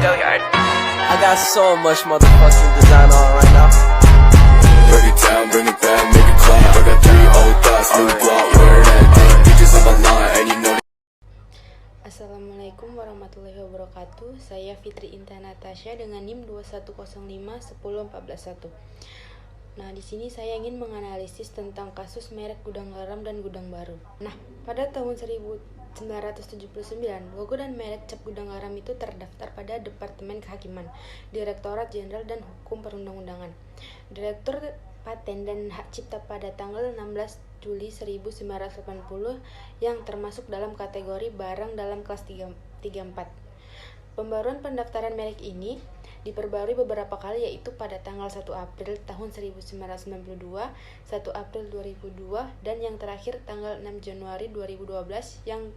I got so much motherfucking design on right now. Break it down, bring it back, make it clap. I got 3 old thoughts, new block, wear that thing. Bitches on my line, and you know. Assalamualaikum warahmatullahi wabarakatuh. Saya Fitri Inta Natasha dengan NIM 2105-10141. Nah, di sini saya ingin menganalisis tentang kasus merek gudang garam dan gudang baru. Nah, pada tahun 1979, logo dan merek cap gudang garam itu terdaftar pada Departemen Kehakiman, Direktorat Jenderal dan Hukum Perundang-undangan, Direktur Paten dan Hak Cipta pada tanggal 16 Juli 1980 yang termasuk dalam kategori barang dalam kelas 34. Pembaruan pendaftaran merek ini diperbarui beberapa kali, yaitu pada tanggal 1 April tahun 1992, 1 April 2002, dan yang terakhir tanggal 6 Januari 2012 yang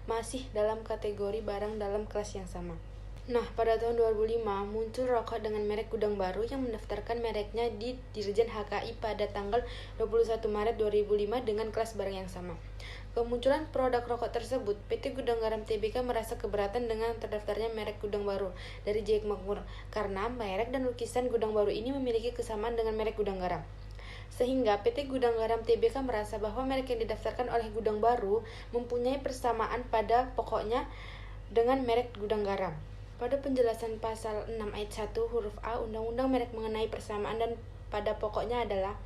masih dalam kategori barang dalam kelas yang sama. Nah, pada tahun 2005 muncul rokok dengan merek gudang baru yang mendaftarkan mereknya di Dirjen HKI pada tanggal 21 Maret 2005 dengan kelas barang yang sama. Kemunculan produk rokok tersebut, PT Gudang Garam Tbk merasa keberatan dengan terdaftarnya merek gudang baru dari Jaya Makmur karena merek dan lukisan gudang baru ini memiliki kesamaan dengan merek gudang garam. Sehingga PT Gudang Garam Tbk merasa bahwa merek yang didaftarkan oleh gudang baru mempunyai persamaan pada pokoknya dengan merek gudang garam. Pada penjelasan pasal 6 ayat 1 huruf A Undang-Undang Merek mengenai persamaan dan pada pokoknya adalah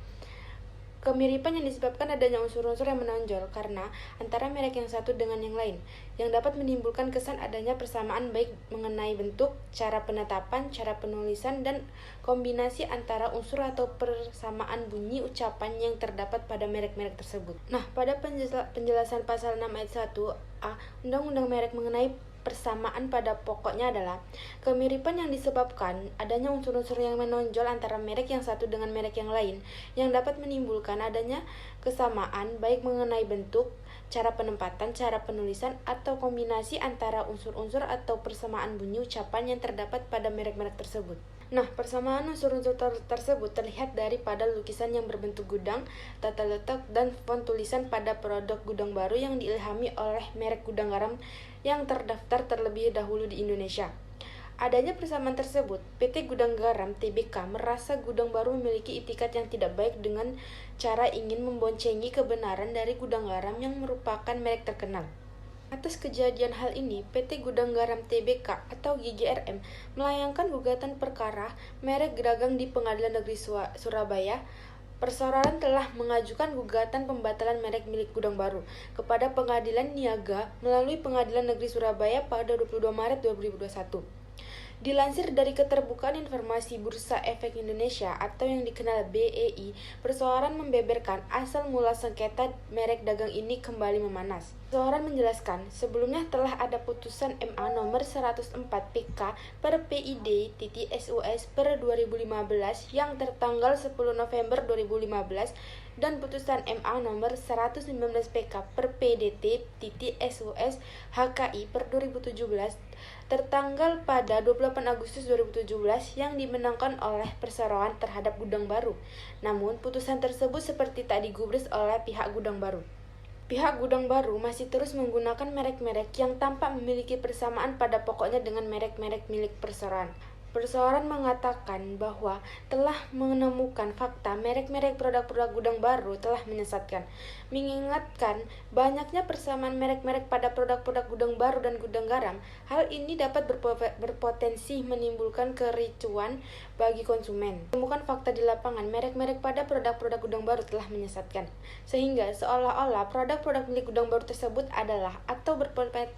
kemiripan yang disebabkan adanya unsur-unsur yang menonjol karena antara merek yang satu dengan yang lain, yang dapat menimbulkan kesan adanya persamaan baik mengenai bentuk, cara penetapan, cara penulisan, dan kombinasi antara unsur atau persamaan bunyi ucapan yang terdapat pada merek-merek tersebut. Nah, pada penjelasan pasal 6 ayat 1A Undang-Undang Merek mengenai persamaan pada pokoknya adalah kemiripan yang disebabkan adanya unsur-unsur yang menonjol antara merek yang satu dengan merek yang lain yang dapat menimbulkan adanya kesamaan baik mengenai bentuk, cara penempatan, cara penulisan, atau kombinasi antara unsur-unsur atau persamaan bunyi ucapan yang terdapat pada merek-merek tersebut. Nah, persamaan unsur-unsur tersebut terlihat daripada lukisan yang berbentuk gudang, tata letak, dan font tulisan pada produk gudang baru yang diilhami oleh merek gudang garam yang terdaftar terlebih dahulu di Indonesia. Adanya persamaan tersebut, PT Gudang Garam Tbk merasa gudang baru memiliki itikat yang tidak baik dengan cara ingin memboncengi kebenaran dari gudang garam yang merupakan merek terkenal. Atas kejadian hal ini, PT Gudang Garam Tbk atau GGRM melayangkan gugatan perkara merek dagang di Pengadilan Negeri Surabaya. Perseorangan telah mengajukan gugatan pembatalan merek milik gudang baru kepada Pengadilan Niaga melalui Pengadilan Negeri Surabaya pada 22 Maret 2021. Dilansir dari Keterbukaan Informasi Bursa Efek Indonesia atau yang dikenal BEI, perseorangan membeberkan asal mula sengketa merek dagang ini kembali memanas. Perseorangan menjelaskan, sebelumnya telah ada putusan MA nomor 104 PK per PID-SUS per 2015 yang tertanggal 10 November 2015 dan putusan MA nomor 119 PK per PDT-SUS HKI per 2017 tertanggal pada 28 Agustus 2017 yang dimenangkan oleh perseroan terhadap gudang baru. Namun, putusan tersebut seperti tak digubris oleh pihak gudang baru. Pihak gudang baru masih terus menggunakan merek-merek yang tampak memiliki persamaan pada pokoknya dengan merek-merek milik perseroan. Perseorangan mengatakan bahwa telah menemukan fakta merek-merek produk-produk gudang baru telah menyesatkan, mengingatkan banyaknya persamaan merek-merek pada produk-produk gudang baru dan gudang garam. Hal ini dapat berpotensi menimbulkan kericuan bagi konsumen. Temukan fakta di lapangan, merek-merek pada produk-produk gudang baru telah menyesatkan, sehingga seolah-olah produk-produk milik gudang baru tersebut adalah atau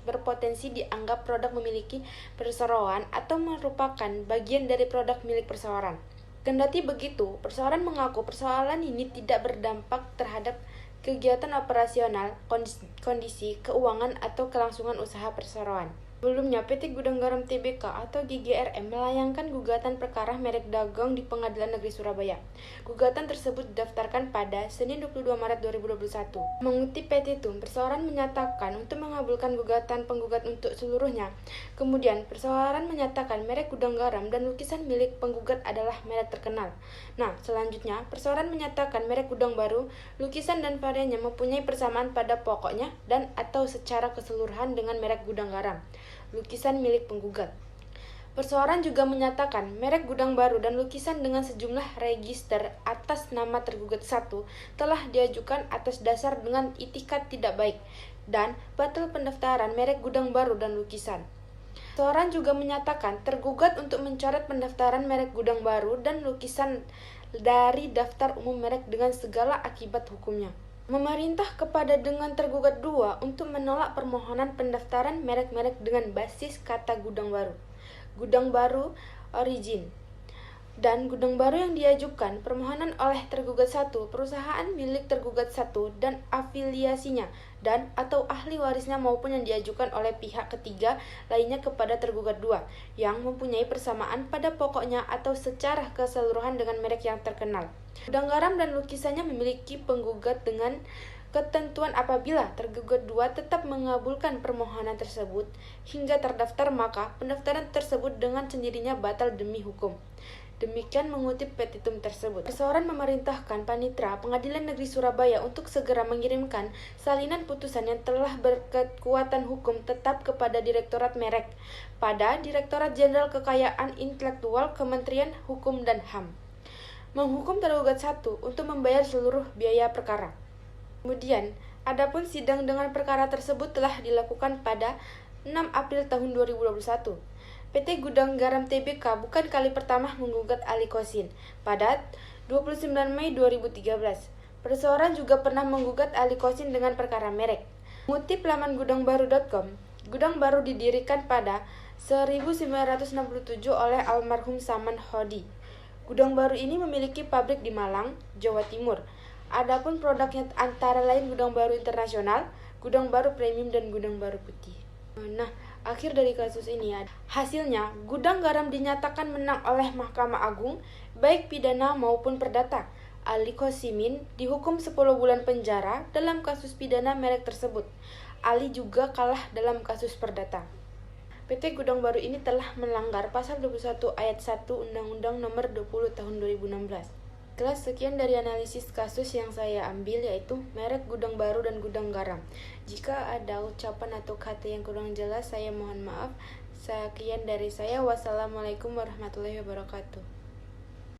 berpotensi dianggap produk memiliki perseroan atau merupakan bagian dari produk milik perseorangan. Kendati begitu, perseorangan mengaku persoalan ini tidak berdampak terhadap kegiatan operasional, kondisi keuangan atau kelangsungan usaha perseroan. Sebelumnya, PT Gudang Garam Tbk atau GGRM melayangkan gugatan perkara merek dagang di Pengadilan Negeri Surabaya. Gugatan tersebut didaftarkan pada Senin 22 Maret 2021. Mengutip petitum, perseorangan menyatakan untuk mengabulkan gugatan penggugat untuk seluruhnya. Kemudian, perseorangan menyatakan merek gudang garam dan lukisan milik penggugat adalah merek terkenal. Nah, selanjutnya, perseorangan menyatakan merek gudang baru, lukisan dan variannya mempunyai persamaan pada pokoknya dan atau secara keseluruhan dengan merek gudang garam, lukisan milik penggugat. Perseorangan juga menyatakan merek gudang baru dan lukisan dengan sejumlah register atas nama tergugat 1 telah diajukan atas dasar dengan itikat tidak baik dan batal pendaftaran merek gudang baru dan lukisan. Perseorangan juga menyatakan tergugat untuk mencoret pendaftaran merek gudang baru dan lukisan dari daftar umum merek dengan segala akibat hukumnya. Memerintah kepada dengan tergugat 2 untuk menolak permohonan pendaftaran merek-merek dengan basis kata gudang baru origin, dan gudang baru yang diajukan permohonan oleh tergugat 1, perusahaan milik tergugat 1 dan afiliasinya, dan atau ahli warisnya maupun yang diajukan oleh pihak ketiga lainnya kepada tergugat 2 yang mempunyai persamaan pada pokoknya atau secara keseluruhan dengan merek yang terkenal. Gudang garam dan lukisannya memiliki penggugat dengan ketentuan apabila tergugat 2 tetap mengabulkan permohonan tersebut hingga terdaftar, maka pendaftaran tersebut dengan sendirinya batal demi hukum. Demikian mengutip petitum tersebut. Perseorangan memerintahkan Panitera Pengadilan Negeri Surabaya untuk segera mengirimkan salinan putusan yang telah berkekuatan hukum tetap kepada Direktorat Merek pada Direktorat Jenderal Kekayaan Intelektual Kementerian Hukum dan HAM. Menghukum tergugat 1 untuk membayar seluruh biaya perkara. Kemudian, adapun sidang dengan perkara tersebut telah dilakukan pada 6 April tahun 2021. PT Gudang Garam Tbk bukan kali pertama menggugat Ali Kosin. Pada 29 Mei 2013, perseorangan juga pernah menggugat Ali Kosin dengan perkara merek. Mengutip laman gudangbaru.com, gudang baru didirikan pada 1967 oleh almarhum Saman Hodi. Gudang baru ini memiliki pabrik di Malang, Jawa Timur. Adapun produknya antara lain gudang baru internasional, gudang baru premium, dan gudang baru putih. Nah, akhir dari kasus ini hasilnya gudang garam dinyatakan menang oleh Mahkamah Agung baik pidana maupun perdata. Ali Kosimin dihukum 10 bulan penjara dalam kasus pidana merek tersebut. Ali juga kalah dalam kasus perdata. PT Gudang Baru ini telah melanggar pasal 21 ayat 1 Undang-Undang Nomor 20 Tahun 2016. Kelas sekian dari analisis kasus yang saya ambil, yaitu merek gudang baru dan gudang garam. Jika ada ucapan atau kata yang kurang jelas, saya mohon maaf. Sekian dari saya. Wassalamualaikum warahmatullahi wabarakatuh.